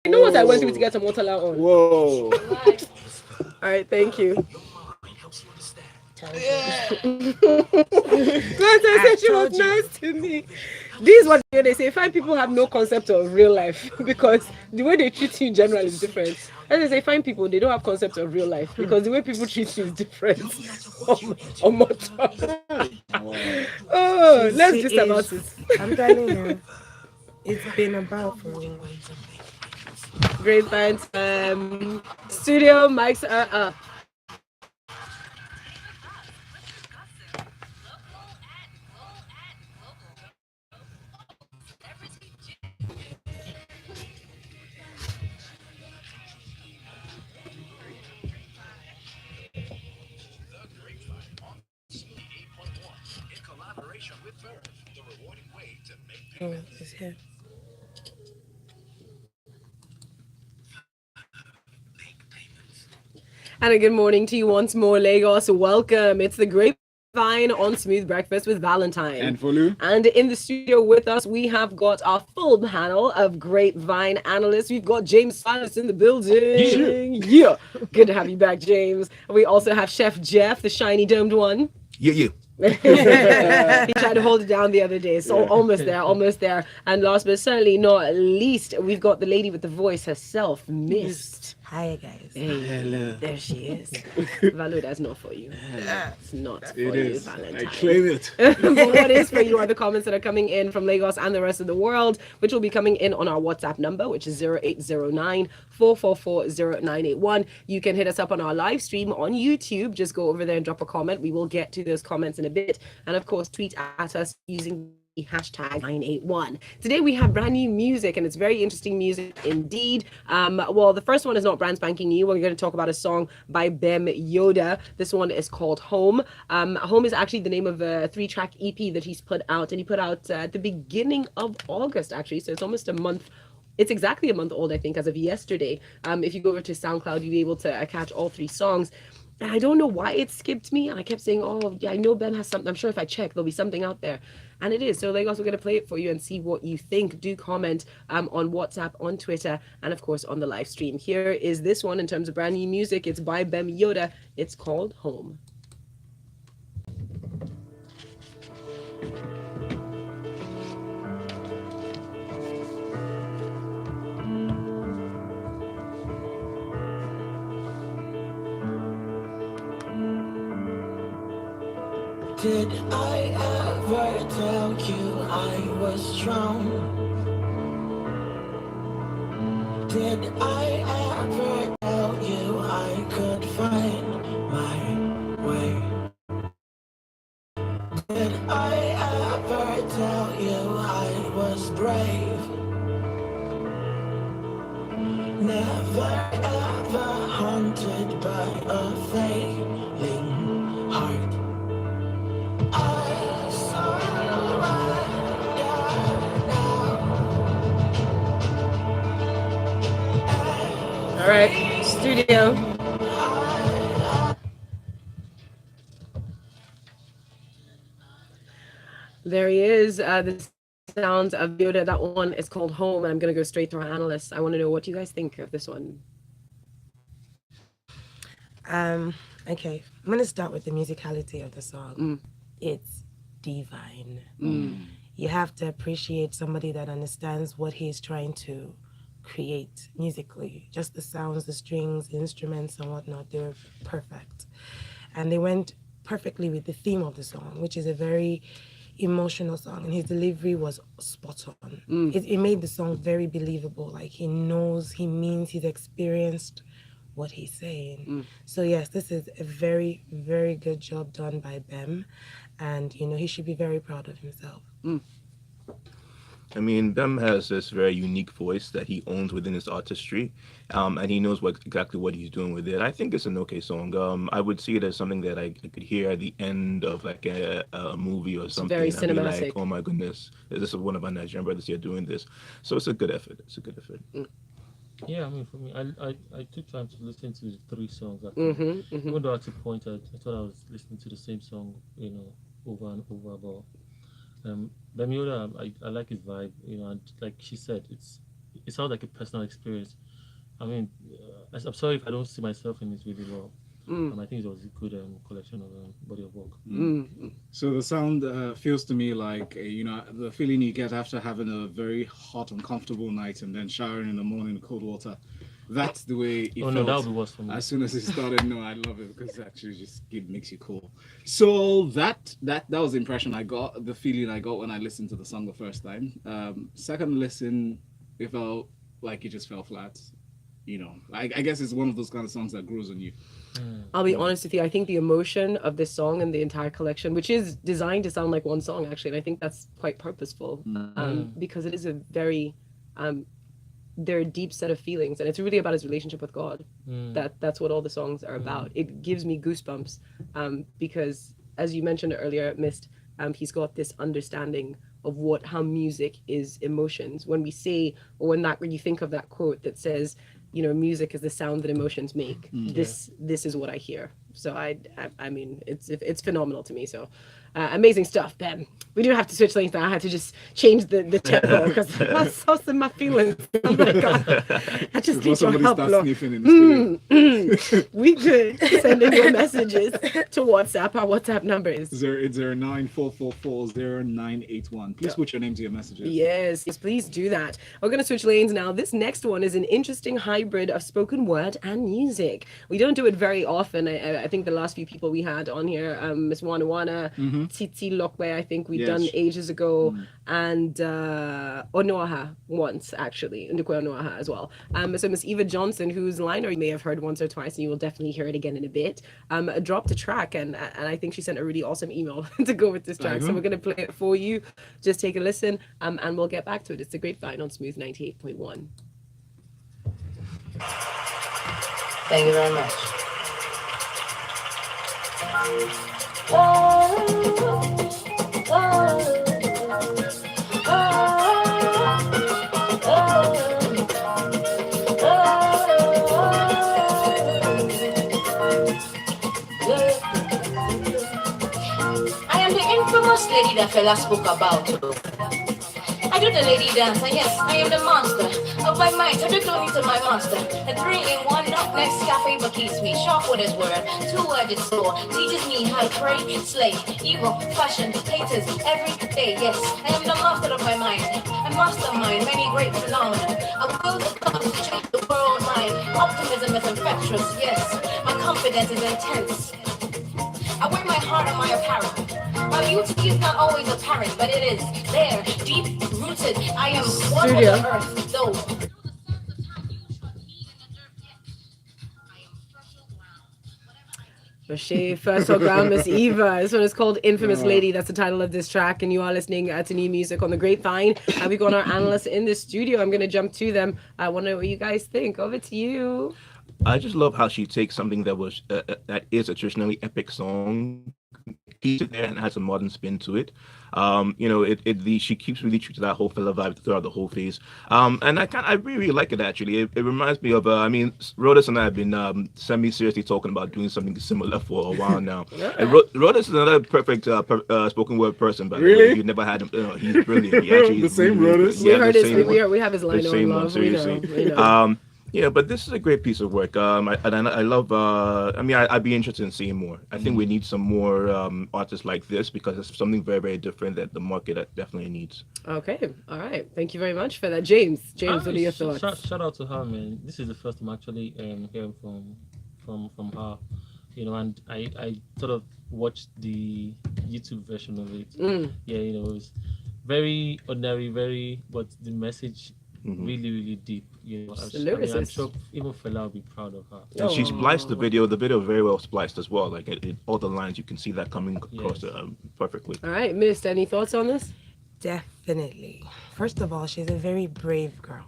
You know what I went through to get Omotola on? Whoa. All right, thank you. Yeah. I I said she was told you. nice to me. This is what they say. Fine people have no concept of real life because the way they treat you in general is different. As I say, fine people, they don't have concept of real life because the way people treat you is different. Oh, let's She just about is. it. I'm telling you, it's been about for real. Grapevine studio mics are up. Oh, it's here. And a good morning to you once more, Lagos. Welcome. It's the Grapevine on Smooth Breakfast with Valentine. And Folu? And in the studio with us, we have got our full panel of Grapevine analysts. We've got James Silas in the building. Yeah. Good to have you back, James. We also have Chef Jeff, the shiny domed one. Yeah. He tried to hold it down the other day, so almost there, almost there. And last but certainly not least, we've got the lady with the voice herself, Myst. Hi, guys. Hey, Hello. there she is. Valu, that's not for you. It's not for It you, is. Valentine. I claim it. But what is for you are the comments that are coming in from Lagos and the rest of the world, which will be coming in on our WhatsApp number, which is 0809 444 0981. You can hit us up on our live stream on YouTube. Just go over there and drop a comment. We will get to those comments in a bit. And of course, tweet at us using the hashtag 981. Today we have brand new music, and it's very interesting music indeed. Well, the first one is not brand spanking new. We're going to talk about a song by Bem Yoda. This one is called Home. Home is actually the name of a 3-track EP that he's put out, and he put out at the beginning of August, actually. So it's almost a month. It's exactly a month old, I think, as of yesterday. If you go over to SoundCloud, you'll be able to catch all 3 songs. And I don't know why it skipped me. And I kept saying, oh, yeah, I know Ben has something. I'm sure if I check, there'll be something out there. And it is. So Lagos, we're going to play it for you and see what you think. Do comment on WhatsApp, on Twitter, and of course on the live stream. Here is this one in terms of brand new music. It's by Bem Yoda. It's called Home. Did I ever tell you I was strong? Did I ever tell you I could find my way? Did I ever tell you I was brave? Never ever haunted by a failing heart. All right, studio. There he is. The sounds of Yoda. That one is called Home, and I'm going to go straight to our analysts. I want to know what you guys think of this one. Okay, I'm gonna start with the musicality of the song. It's divine. You have to appreciate somebody that understands what he's trying to create musically. Just the sounds, the strings, the instruments, and whatnot, they're perfect. And they went perfectly with the theme of the song, which is a very emotional song, and his delivery was spot on. It made the song very believable. Like he knows, he means, he's experienced what he's saying. So yes, this is a very, very good job done by Bem, and he should be very proud of himself. I mean, Bem has this very unique voice that he owns within his artistry, and he knows exactly what he's doing with it. I think it's an okay song. I would see it as something that I could hear at the end of like a movie or something. very I'd be like, cinematic. oh my goodness, this is one of our Nigerian brothers here doing this. So it's a good effort. It's a good effort. Yeah, I mean, for me, I took time to listen to the 3 songs. Actually. Even though at a point I thought I was listening to the same song, over and over. But Bermuda, I like his vibe, and like she said, it's it sounds like a personal experience. I mean, I'm sorry if I don't see myself in this really well. I think it was a good collection of body of work. So the sound feels to me like the feeling you get after having a very hot, uncomfortable night and then showering in the morning in cold water. That's the way it felt. No, that would be worse for me. As soon as it started, no, I love it because actually it makes you cool. So that was the impression I got, the feeling I got when I listened to the song the first time. Second listen, it felt like it just fell flat. I guess it's one of those kind of songs that grows on you. I'll be honest with you. I think the emotion of this song and the entire collection, which is designed to sound like one song, actually, and I think that's quite purposeful, because it is a very, there are a deep set of feelings, and it's really about his relationship with God. That's what all the songs are about. It gives me goosebumps, because as you mentioned earlier, Myst, he's got this understanding of how music is emotions. When we say, or when you think of that quote that says, music is the sound that emotions make. This is what I hear. So I mean, it's phenomenal to me. So amazing stuff, Ben. We do have to switch lanes now. I had to just change the tempo because I was so in my feelings. Oh my God. I just need your help, Lord. We could send in your messages to WhatsApp. Our WhatsApp number is 080944400981. Please put your name to your messages. Yes, please do that. We're going to switch lanes now. This next one is an interesting hybrid of spoken word and music. We don't do it very often. I think the last few people we had on here, Miss Wana, Titi Lokwe, I think we've done ages ago, and Onoaha once, actually, Ndukwe Onoaha as well. So Miss Eva Johnson, whose liner you may have heard once or twice, and you will definitely hear it again in a bit, dropped a track, and I think she sent a really awesome email to go with this track. So we're going to play it for you. Just take a listen, and we'll get back to it. It's the Grapevine on Smooth 98.1. Thank you very much. I am the infamous lady that fella spoke about. I do the lady dance, and yes, I am the master of my mind. I do clothing to my master. A 3-in-1 knock next cafe but keeps me sharp with his word. 2-worded sword teaches me how to pray, slay, evil, fashion, haters every day. Yes, I am the master of my mind. I mastermind many great phenomena. I will come to change the world mind. Optimism is infectious. Yes, my confidence is intense. I wear my heart on my apparel. My beauty is not always apparent, but it is there, deep rooted. I am one with the earth, though. She first ground, Miss Eva. This one is called Infamous Lady. That's the title of this track, and you are listening to new music on the Grapevine. We've got our analysts in the studio. I'm going to jump to them. I want to know what you guys think. Over to you. I just love how she takes something that was that is a traditionally epic song, keeps it there and has a modern spin to it. She keeps really true to that whole fella vibe throughout the whole phase. And I really like it actually. It reminds me of Rhodas and I have been semi-seriously talking about doing something similar for a while now. And Rhodas is another perfect spoken word person, by the way. You never had him. He's brilliant. He actually the same Rhodas. We heard we have his line on love. Seriously. We know. Yeah, but this is a great piece of work. I love. I'd be interested in seeing more. I think we need some more artists like this because it's something very, very different that the market definitely needs. Okay, all right. Thank you very much for that, James. What are your thoughts? Shout out to her, man. This is the first time actually hearing from her. And I sort of watched the YouTube version of it. Yeah, it was very ordinary, but the message. Really, really deep. I'm sure even Fela will be proud of her. And she spliced the video. The video very well spliced as well. Like all the lines, you can see that coming across perfectly. All right, Myst, any thoughts on this? Definitely. First of all, she's a very brave girl.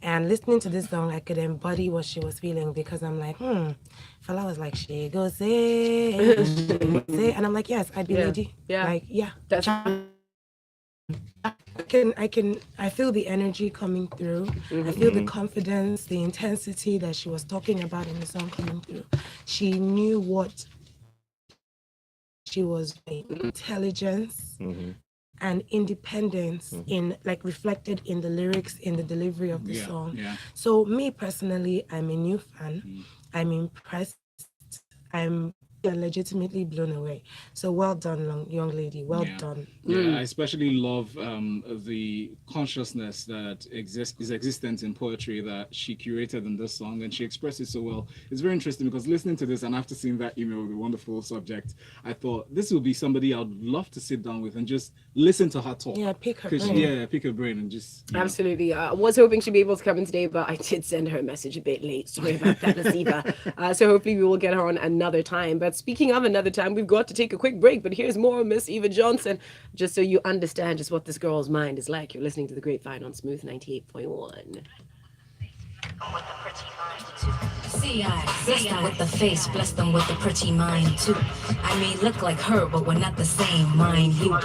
And listening to this song, I could embody what she was feeling because I'm like, Fela was like, she goes, say, and I'm like, yes, I'd be lady. Yeah. Like, yeah. That's I feel the energy coming through. I feel the confidence, the intensity that she was talking about in the song coming through. She knew what she was doing. Intelligence, and independence in like reflected in the lyrics, in the delivery of the song. So me personally, I'm a new fan. I'm impressed. I'm legitimately blown away. So well done, young lady. Well done. I especially love the consciousness that is existent in poetry that she curated in this song, and she expressed it so well. It's very interesting because listening to this and after seeing that email with the wonderful subject, I thought this would be somebody I'd love to sit down with and just listen to her talk. Yeah, pick her brain. Pick her brain and just absolutely. I was hoping she'd be able to come in today, but I did send her a message a bit late. Sorry about that, Nasiba. So hopefully we will get her on another time. But speaking of another time, we've got to take a quick break, but here's more Miss Eva Johnson, just so you understand just what this girl's mind is like. You're listening to the Grapevine on Smooth 98.1. See, I bless them with the face, bless them with the pretty mind too. I may look like her, but we're not the same, mind you.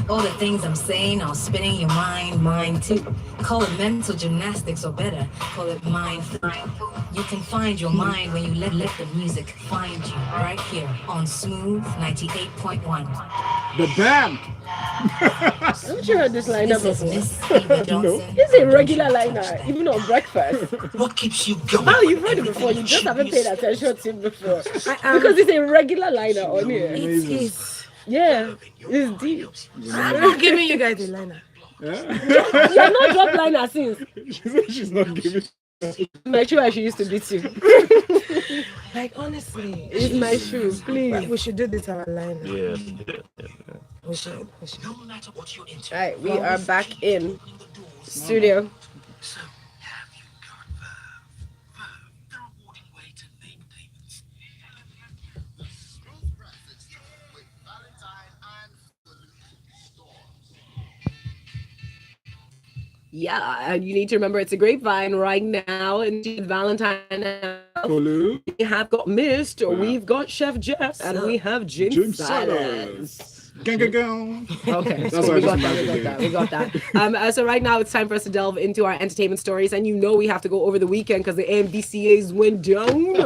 All the things I'm saying are spinning your mind, mine too. Call it mental gymnastics, or better, call it mind food. You can find your mind when you let the music find you, right here on Smooth 98.1. The band. Haven't you heard this liner before? No. It's a regular liner, even on breakfast. What keeps you going? Oh, you've heard it before. You just haven't paid attention to it before. Because it's a regular liner on here. It is. Yeah, it's deep. I'm not giving you guys a liner. You have not dropped liner since. She's not giving. My shoe I should used to beat you. Like, honestly. It's my shoe, please. We should do this our liner. Yeah. We should. No matter what you're into. All right, we are back in studio. So, have you got the rewarding way to make payments? With Valentine and Folu Storms. Yeah, and you need to remember it's a Grapevine right now, and Valentine. Folu. We have got Myst, we've got Chef Jeff, and we have Jim Silas. Gang, gang, gang. Okay, That's so what we I got just that. We got that. So right now it's time for us to delve into our entertainment stories, and you know we have to go over the weekend because the AMVCAs went down,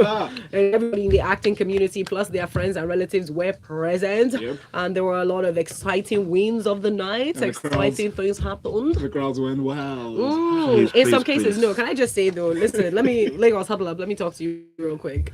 and everybody in the acting community plus their friends and relatives were present, and there were a lot of exciting wins of the night. And exciting things happened. The crowds went wild. In some cases, no. Can I just say though? Listen, Lagos, huddle up. Let me talk to you real quick.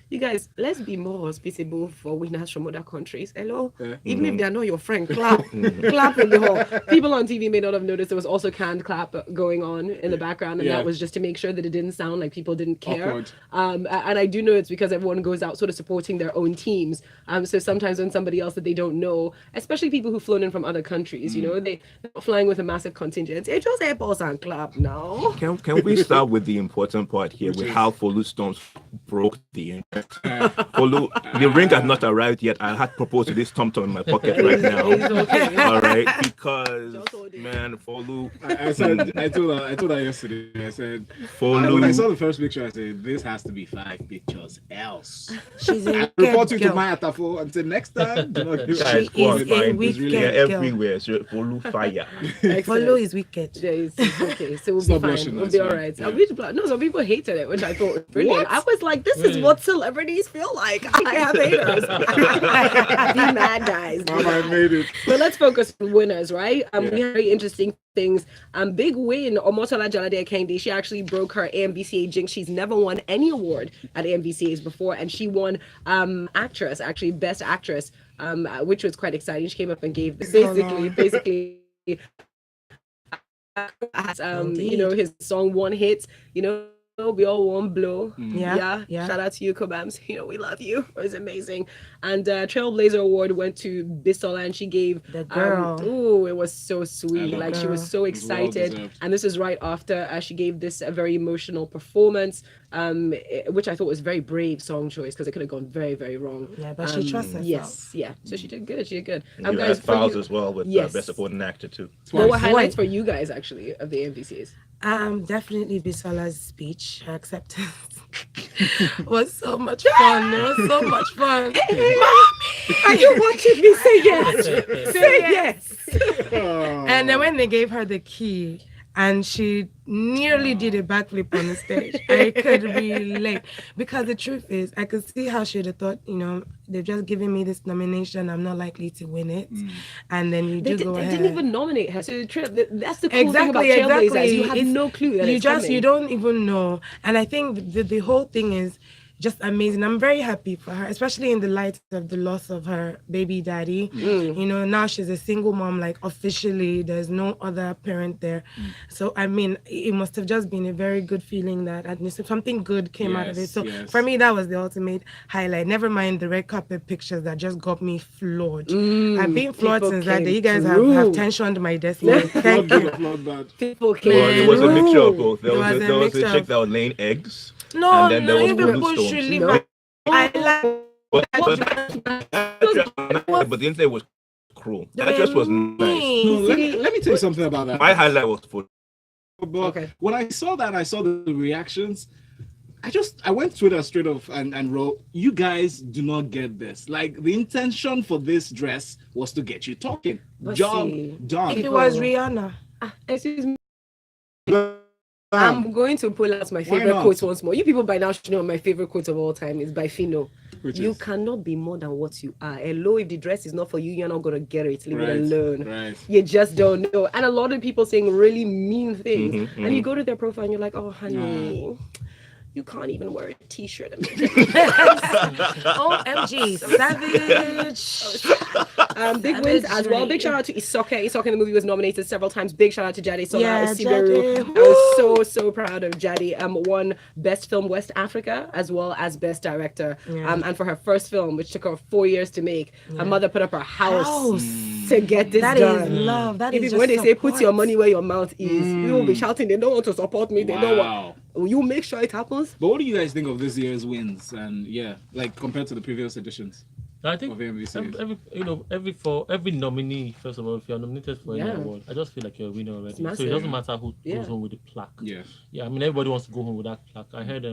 You guys, let's be more hospitable for winners from other countries. Hello, even if they are not your friend, clap, clap in the hall. People on TV may not have noticed there was also canned clap going on in the background, and that was just to make sure that it didn't sound like people didn't care. And I do know it's because everyone goes out sort of supporting their own teams. So sometimes when somebody else that they don't know, especially people who've flown in from other countries, you know, they're not flying with a massive contingent. They just airports and clap now. Can we start with the important part here, with how Folu Storms broke the internet? Folu, the ring has not arrived yet. I had proposed to this Tom in my pocket right now. All right, because man, Folu. I told her yesterday. I said, Folu. When I saw the first picture, I said, this has to be 5 pictures else. She's a report you girl. to my Atafo until next time. Do not give She is a wicked girl. Everywhere. So Folu fire. Folu is wicked. Yeah, it's okay. So we'll Stop be blushing, fine. We'll that's be all fine. right. Yeah. No, some people hated it, which I thought was brilliant. What? I was like, this is what celebrities feel like. I have haters. Be mad, guys. Mama, I made it. But let's focus on winners, right? We have very interesting things. Big win, Omotola Jalade Kende. She actually broke her AMVCA jinx. She's never won any award at AMVCAs before, and she won actress, actually best actress, which was quite exciting. She came up and gave basically you know, his song One Hit, you know, we all one blow. Yeah. Shout out to you, Kobams. You know, we love you. It was amazing. And Trailblazer Award went to Bisola, and she gave the girl. It was so sweet. Like she was so excited. Well, and this is right after she gave this a very emotional performance, which I thought was very brave song choice because it could have gone very, very wrong. Yeah, but she trusts herself. Yes, yeah. So she did good. She did good. You Guys, had Fowles as well with Best Supporting Actor too. What were highlights for you guys actually of the MVCs? Definitely Bisola's speech, her acceptance was so much fun. It was so much fun. Mommy, are you watching me? Say yes. Say yes. And then when they gave her the key, and she nearly did a backflip on the stage. I could relate, because the truth is, I could see how she'd have thought, they've just given me this nomination, I'm not likely to win it, and then you They go ahead. didn't even nominate her. So that's the cool thing about Trailblazers. You have no clue that you don't even know. And I think the whole thing is just amazing. I'm very happy for her, especially in the light of the loss of her baby daddy. Now she's a single mom, like officially. There's no other parent there. So I mean, it must have just been a very good feeling that at least something good came out of it. So for me, that was the ultimate highlight. Never mind the red carpet pictures that just got me floored. I've been floored since that day. You guys have tensioned my destiny. Thank you. People came. Well, it was a mixture of both. There was a chick that was laying eggs. No, and then there was people Folu should Storms. leave my. I like. But the internet was cruel. That just was nice. No, let me tell you something about that. My highlight was Folu. But when I saw that, I saw the reactions. I went Twitter straight off and wrote, "You guys do not get this. Like, the intention for this dress was to get you talking. Job done." It was Rihanna. Excuse me. I'm going to pull out my favorite quote once more. You people by now should know my favorite quote of all time is by Fino. You cannot be more than what you are. Hello, if the dress is not for you, you're not gonna get it. Leave it alone. Right. You just don't know. And a lot of people saying really mean things. And you go to their profile and you're like, oh honey, you can't even wear a t-shirt. OMG, savage. Big wins as well. Big shout out to Isoke. Isoke in the movie was nominated several times. Big shout out to Jade Sola Siberu. I was so proud of Jade. Won Best Film West Africa as well as Best Director. And for her first film, which took her 4 years to make, her mother put up her house to get this done. That is love. That is just when they say support. put your money where your mouth is, you will be shouting, they don't want to support me. They don't want. You make sure it happens. But what do you guys think of this year's wins? And like compared to the previous editions? I think of the MVCs? every nominee, first of all, if you're nominated for any award, I just feel like you're a winner already. So it doesn't matter who goes home with the plaque. Yeah, I mean, everybody wants to go home with that plaque. I heard I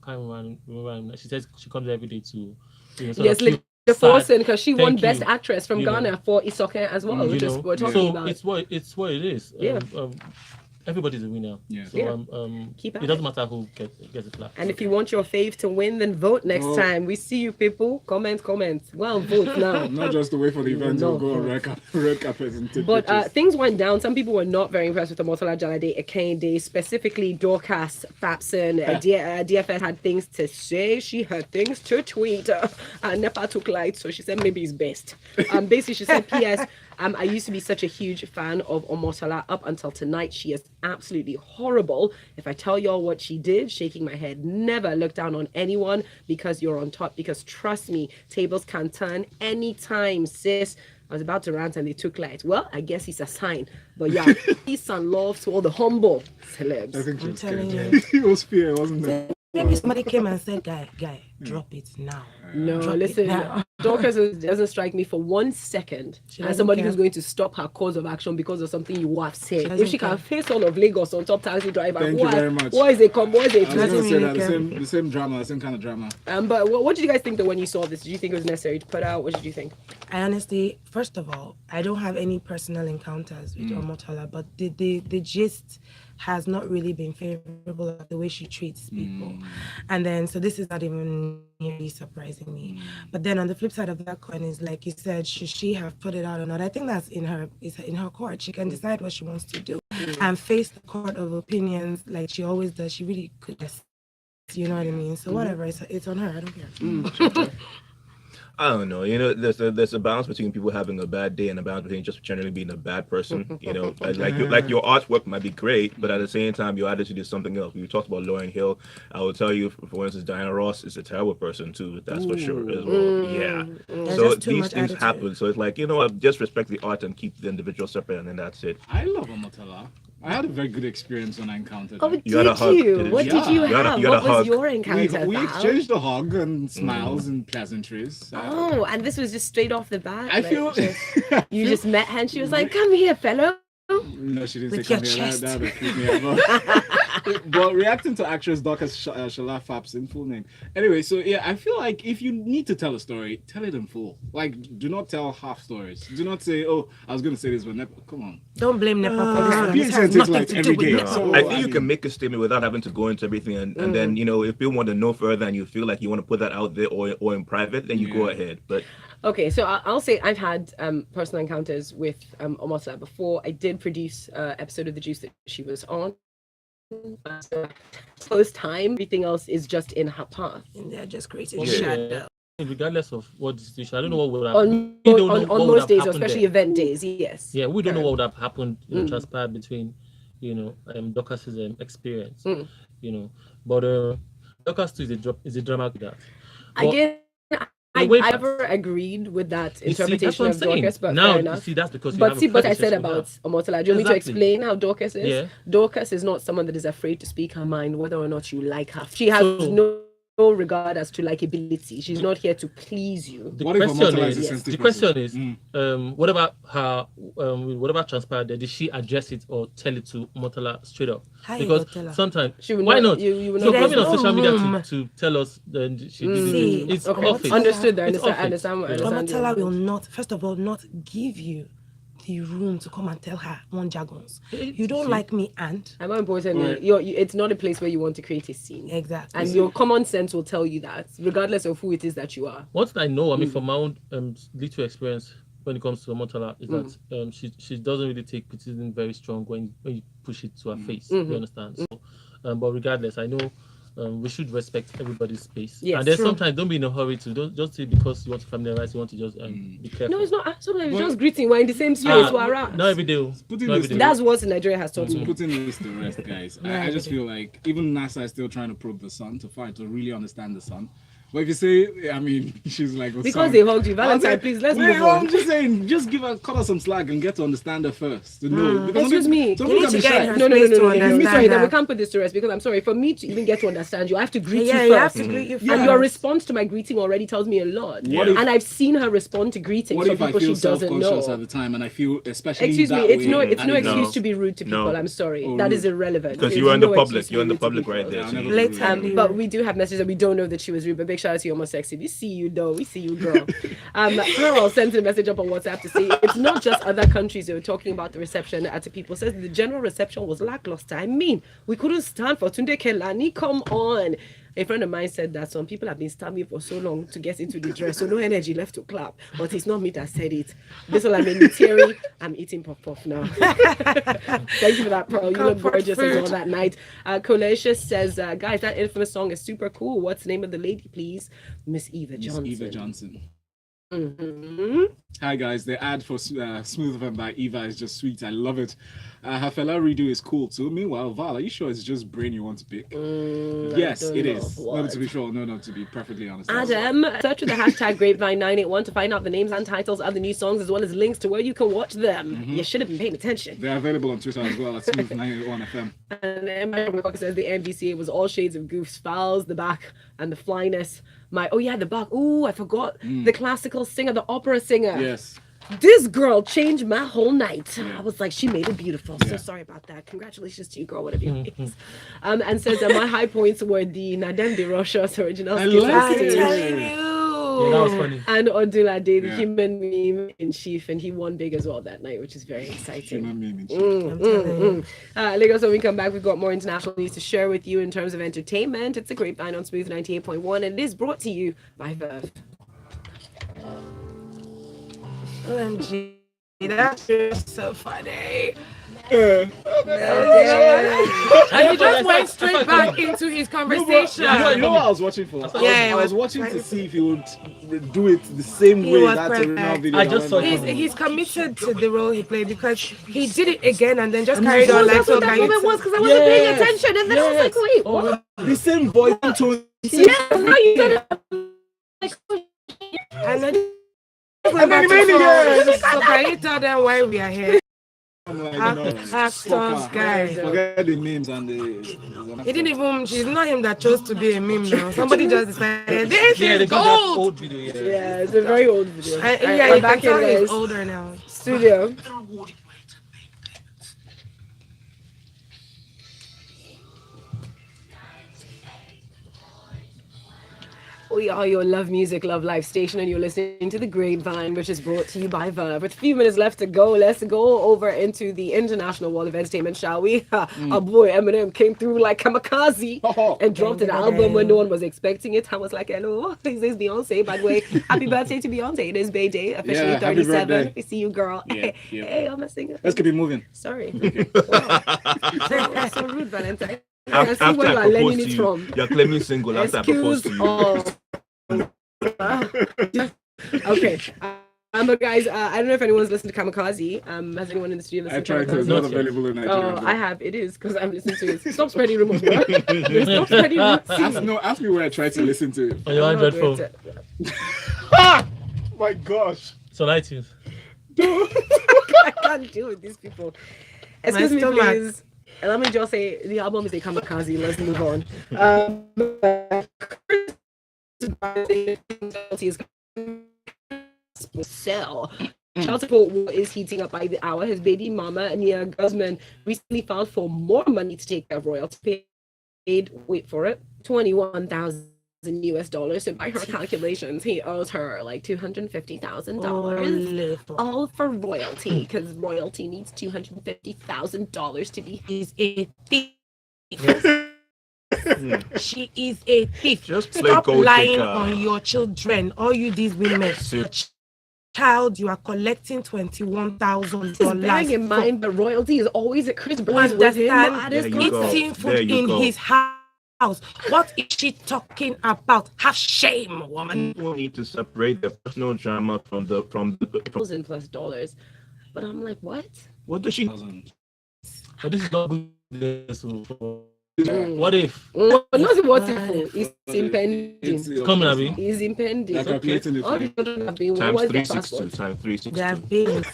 can't remember. She says she comes every day to. The forcing, because she won Best Actress from Ghana for Isoke as well, which is what we're talking about. It's what it is. Everybody's a winner. So it doesn't matter who gets the plaque. And if you want your fave to win, then vote next time. We see you people. Comment. Well, vote now. Not just to wait for the event to go on red carpet and take But pictures. things went down. Some people were not very impressed with the Omotola Jalade Ekende, specifically Dorcas Fapson. DFS had things to say. She had things to tweet. Nepa took light, so she said maybe it's best. Basically, she said, P.S. I used to be such a huge fan of Omotola up until tonight. She is absolutely horrible. If I tell y'all what she did, shaking my head, never look down on anyone because you're on top. Because trust me, tables can turn anytime, sis. I was about to rant and they took light. Well, I guess it's a sign. But yeah, peace and love to all the humble celebs. I think I'm telling you. it was fear, wasn't it? Maybe somebody came and said, guy, drop it now. No, Drop listen, now. Dorcas doesn't strike me for 1 second as somebody who's going to stop her course of action because of something you have said. If she can face all of Lagos on top taxi driver, Thank you very much. What is it? What is it? I was going to say that the same drama, the same kind of drama. But what did you guys think that when you saw this? Did you think it was necessary to put out? What did you think? I honestly, first of all, I don't have any personal encounters with Omotola, but the gist has not really been favorable at the way she treats people. And then, so this is not even really surprising me. But then on the flip side of that coin is, like you said, should she have put it out or not? I think that's in her court. She can decide what she wants to do and face the court of opinions like she always does. She really could just, you know what I mean? So whatever, it's on her. I don't care. I don't know. There's a balance between people having a bad day and a balance between just generally being a bad person. Like your artwork might be great, but at the same time, your attitude is something else. We talked about Lauryn Hill. I will tell you, for instance, Diana Ross is a terrible person too. That's for sure as well. Yeah. So these things happen. So it's like, just respect the art and keep the individual separate, and then that's it. I love Omotola. I had a very good experience when I encountered her. Oh, did you? What did you have? What was your encounter? We exchanged a hug and smiles and pleasantries. And this was just straight off the bat? I feel... You just met her and she was like, come here, fellow. No, she didn't With say your come here. chest. That would freak me out. But reacting to actress Dorcas Shola Fapson, full name. Anyway, so yeah, I feel like if you need to tell a story, tell it in full. Like, do not tell half stories. Do not say, "Oh, I was going to say this," but come on. Don't blame Nepa for Being this. Has sensitive nothing like to do every with day. Nepa. So, I think you can make a statement without having to go into everything, and then if you want to know further and you feel like you want to put that out there or in private, then you go ahead. But okay, so I'll say I've had personal encounters with Omotola before. I did produce an episode of The Juice that she was on. Close time, everything else is just in her path. And they're just creating Okay. shadow. Regardless of what the situation, I don't know what would have On most days, especially event days, yes. Yeah, we don't know what would have happened, transpired between, Dorcas's experience, but Dorcas too is a drama with that. Again, I never agreed with that interpretation of Dorcas, but now, fair enough. see, that's because But see what I said about Omotola. Do you want me to explain how Dorcas is? Yeah. Dorcas is not someone that is afraid to speak her mind, whether or not you like her. She has no regard as to likability. She's not here to please you. The question is, whatever her, whatever transpired there, did she address it or tell it to Omotola straight up? How Because you sometimes, why not? You will so not coming on no social media room. to tell us that she See, did it, it's Okay, office. understood. I It's understand. office. Omotola will not, first of all, not give you the room to come and tell her one jargons. You don't like me, and And more importantly, it's not a place where you want to create a scene. exactly. And your common sense will tell you that, regardless of who it is that you are. What I know, from my own little experience when it comes to Omotola, is that she doesn't really take criticism very strong when you push it to her face. You understand? So, but regardless, I know we should respect everybody's space. Yes, and then true. sometimes don't be in a hurry to don't just say because you want to familiarize, you want to just be careful. No, it's not. Sometimes it's just greeting. We're in the same space. We're around. Not every day. Putting Not this every day. That's what Nigeria has taught me. Putting this to rest, guys. I just feel like even NASA is still trying to probe the sun to really understand the sun. But if you say, I mean, she's like, Because they hugged you. Valentine, please, let's move on. I'm just saying, just cut her some slack and get to understand her first. To know. Because Excuse me. some You people need can to be get shy. her No. space to Sorry, understand then her. we can't put this to rest because I'm sorry. For me to even get to understand you, I have to greet Yeah, you you have first. to greet you And first. your response to my greeting already tells me a lot. What if- And I've seen her respond to greetings What from if I people feel she doesn't self-conscious know. at the time and I feel especially Excuse me, that it's way, no and excuse No. to be rude to people. No. I'm sorry. Oh, That rude. is irrelevant. because There's you're in the no public, excuse to you're in be the rude to public right people. there. Yeah, So I'll you- never Blatantly But we do have messages that we don't know that she was rude. But big shout out to you, Homo Sexy. We see you though. We see you, girl. Pearl sent a message up on WhatsApp to say it's not just other countries who were talking about the reception at the people. Says the general reception was lackluster. I mean, we couldn't stand for Tunde Kelani. Come on. A friend of mine said that some people have been standing for so long to get into the dress, so no energy left to clap. But it's not me that said it. This one I'm in Thierry. I'm eating puff now. Thank you for that, Pearl. You look gorgeous as well that night. Kolesha says, guys, that infamous song is super cool. What's the name of the lady, please? Miss Eva Johnson. Eva Johnson. Mm-hmm. Hi guys, the ad for Smooth FM by Eva is just sweet. I love it. Her fella redo is cool too. Meanwhile, Val, are you sure it's just brain you want to pick? Yes, don't it know is. what. No, to be sure. No, to be perfectly honest. Adam, search with the hashtag Grapevine981 to find out the names and titles of the new songs as well as links to where you can watch them. You should have been paying attention. They're available on Twitter as well at Smooth981 FM. And Eminem says the MVCA was all shades of goofs, fouls, the back, and the flyness. The back. Oh, I forgot. The classical singer, the opera singer. Yes. This girl changed my whole night. Yeah. I was like, she made it beautiful. So Yeah. sorry about that. Congratulations to you, girl, whatever you is. And says that my high points were the Nadem de Rocha's original skit like on it. stage. I'm telling you. Yeah, that was funny. And Odula Day, the Yeah. human meme in chief, and he won big as well that night, which is very exciting. Human meme. I'm telling you. Lagos, when we come back, we've got more international news to share with you in terms of entertainment. It's a Grapevine on Smooth 98.1, and it is brought to you by Verve. OMG. That's just so funny. And He just went straight back into his conversation. You know what I was watching for? Yeah, I was watching to see if he would do it the same He way was that perfect. original video. I just saw it. He's committed to the role he played because he did it again and then just carried on like That's so. what that moment was, because I wasn't paying attention, and then I was like, wait, what? the same voice tone. Yes, now you got it. And then And then he made it again. so can you tell them why we are here? I'm like, Actors, guys. Forget the memes and the. He didn't even. It's not him that chose to be a meme now. Somebody just decided this yeah, is they got that gold. old video. Yeah. Yeah, it's a very old video. And, Alright, yeah, we're you back can tell in, he's guys. older now. Studio. We are your Love Music, Love Life station, and you're listening to the Grapevine, which is brought to you by Verve. With a few minutes left to go, let's go over into the international world of entertainment, shall we? Our boy Eminem came through like Kamikaze and dropped an album when no one was expecting it. I was like, hello, this is Beyonce. By the way, happy birthday to Beyonce. It is Bay Day, officially Yeah, happy 37. birthday. I see you, girl. Yeah, Hey, I'm a singer. Let's keep it moving. Sorry. Wow. so rude, Valentine. I can see After where you I are proposed learning to it you, from. you're claiming single after I proposed to you. Okay. But guys, I don't know if anyone's listened to Kamikaze. Has anyone in the studio I listened tried to to. It's Kamikaze? not available in Nigeria. Oh, I have. It is because I'm listening to it. Stop spreading rumors, bro. Stop spreading rumors. Ask me where I tried to listen to it. On your I'm not Android going phone. to- My gosh. It's on iTunes. I can't deal with these people. Excuse me, stomach. please. Let me just say the album is a Kamikaze. Let's move on. Sell. Child support war is heating up by the hour. His baby mama, Nia Guzman, recently filed for more money to take care of royalty. Paid, wait for it, $21,000 US. So by her calculations, he owes her like $250,000. All for royalty, because royalty needs $250,000 to be. Is a thief. She is a thief. Just play Stop gold lying digger. on your children. All you these women. Child, you are collecting $21,000. Bearing in mind, the royalty is always at Chris Brown's with him. Understand? At his There you go. Eating There food you in go. his house. What is she talking about? Have shame, woman. People need to separate the personal drama from the $1,000+. But I'm like, what? What does she? But this is not good. What if? Not what if it's impending. Coming, Abby. It's impending. They're calculating it All for the you. children have been Times what's their 362. passport? Times 362. They have been.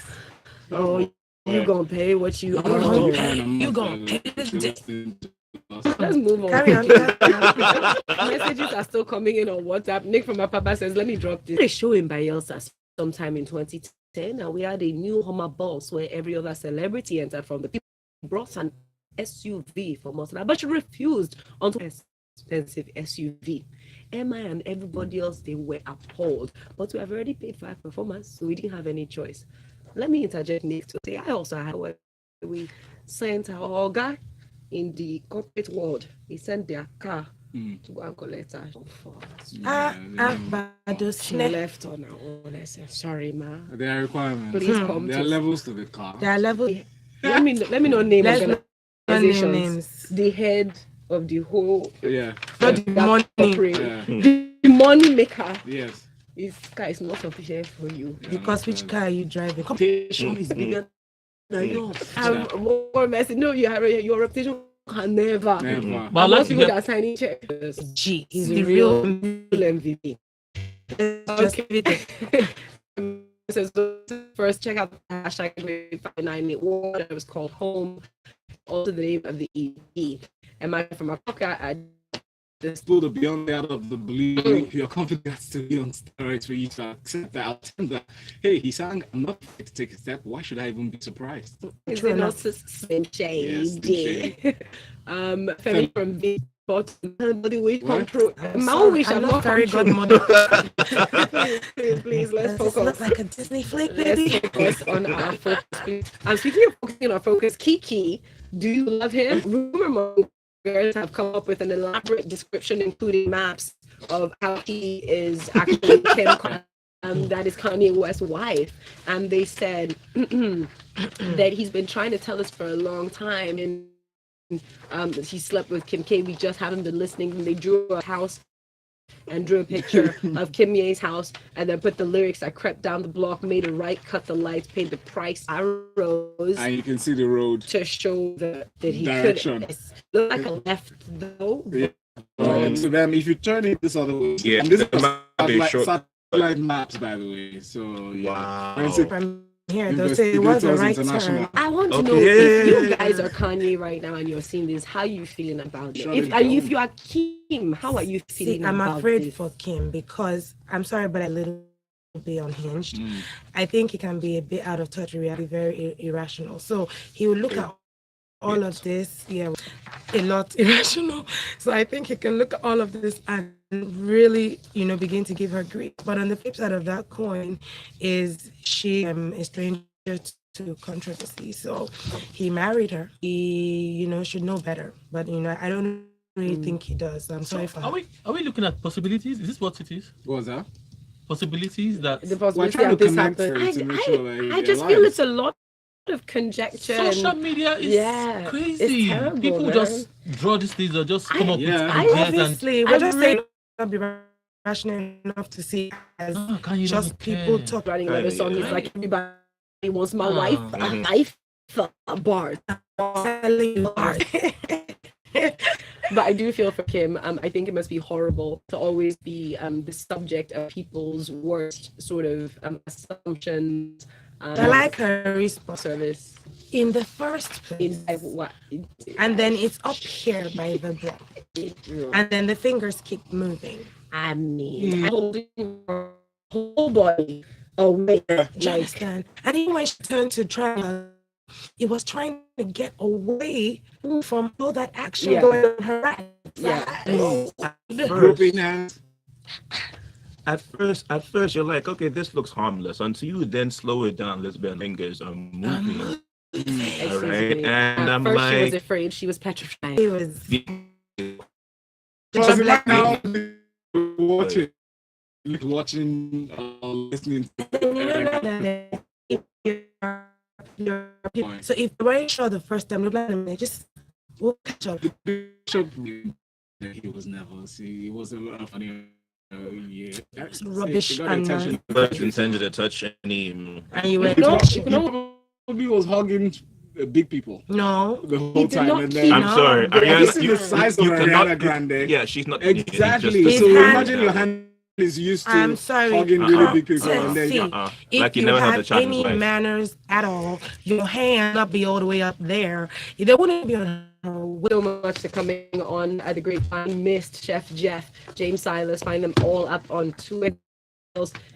Oh, you gonna pay what you Oh, owe. you gonna pay this. Let's move on. Carry on. Messages are still coming in on WhatsApp. Nick from my papa says, let me drop this. They show in Bielsa sometime in 2010, and we had a new Hummer Boss where every other celebrity entered from the people brought an SUV for Mosala, but she refused onto expensive SUV. Emma and everybody else, they were appalled. But we have already paid 5 performers, so we didn't have any choice. Let me interject Nick to say, I also had where we sent our guy in the corporate world. He sent their car to go and collect her. She left on her own. I said, sorry, ma. There are requirements. Please come There to are levels to the car. There are levels. let me not name Let's not name organizations. names. The head of the whole Yeah. Not the money. Yeah. the money maker. Yes. This car is not sufficient for you. Because which car are you driving? Reputation is bigger than yours. More messy. No, your reputation can never. Never. But I like Most to people hear. that are signing checks. G is The the real real. MVP. Just give it a Says first check out the hashtag 981. It was called Home. Also the name of the EP. And my from my pocket, I just Pull the beyond out of the blue. Your confidence has to be on steroids for you to accept that. I'll tell them that, hey, he sang, I'm not afraid to take a step. Why should I even be surprised? is it not Slim Shady? Yes, Femi from V. But body weight What? control. My wish I'm I'm not not very control. godmother. Please, let's Does this focus. look like a Disney flick, Let's baby? focus on our focus, please. I'm speaking of focusing on our focus. Kiki, do you love him? Rumor mongers have come up with an elaborate description, including maps of how he is actually Kim that is Kanye West's wife. And they said that he's been trying to tell us for a long time. And he slept with Kim K. We just haven't been listening. They drew a house and drew a picture of Kim Ye's house and then put the lyrics. I crept down the block, made a right, cut the lights, paid the price. I rose And you can see the road. to show that he Direction. could look like a left though. Yeah. So then if you turn it this other way, Yeah, and this is it might be satellite maps, by the way. So yeah. Wow. When I say From here, they'll say, what's the right International. term? I want to Okay. know Yeah, if yeah, you yeah, guys yeah. are Kanye right now and you're seeing this, how you feeling about it? Shut If it and if down. you are Kim, how are you feeling See, I'm about afraid this? for Kim because I'm sorry, but a little bit unhinged. I think he can be a bit out of touch with reality, very irrational. So he will look at all of this, a lot irrational. So I think he can look at all of this and really, begin to give her grief. But on the flip side of that coin is she a stranger to controversy. So he married her. He, should know better. But I don't really think he does. I'm sorry for Are we looking at possibilities? Is this what it is? What was that? Possibilities that The We're possibility trying to of this connect happen. her to make sure that I it just feel aligns. it's a lot of conjecture. social and- media is crazy. it's terrible, People man. just draw these things or just come up with Yeah. ideas and obviously, we're just saying not be rational enough to see as can you just not people care? talk. Writing another song, he's Yeah. like, everybody wants my wife, Mhm. life, bars. Selling bars. But I do feel for Kim. I think it must be horrible to always be the subject of people's worst sort of assumptions. I like her response Service. in the first place, and then it's up here by the block, and then the fingers keep moving. I mean, holding her whole body away. Just then, and even when she turned to try, it was trying to get away from all that action Yeah. going on her right. Gripping hands. At first, you're like, okay, this looks harmless. Until you then slow it down, lesbian fingers are moving. All Excuse right, me. and At I'm first she was like, afraid. She was petrified. It was Because black right now, watching, listening. So if they weren't sure the first time, they just will catch up. Bishop, he was never. See, it was a funny. Yeah, It's rubbish It got and attention. but intended to touch any. And you were He was hugging big people no. the whole did time, not and keep- then I'm sorry, No, Ariana. this is the size of Ariana Grande. Yeah, she's not Exactly. His So hand- imagine your hand is used to I'm sorry. hugging really Uh-uh. big people, and then See, you if Like you you never had the have chance any life. manners at all, your hand not be all the way up there. They wouldn't be on her. So much to coming on at the Grapevine. Myst, Chef Jeff, James Silas. Find them all up on Twitter.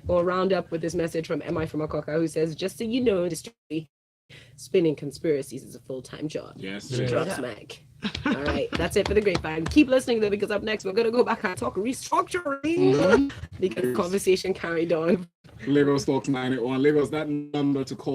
We'll round up with this message from MI from Akoka, who says, just so you know, industry spinning conspiracies is a full-time job. yes, Yeah. Drop smack. All right, that's it for the Grapevine. Keep listening though, because up next we're gonna go back and talk restructuring because the conversation carried on. Lagos Talks 981. Lagos, that number to call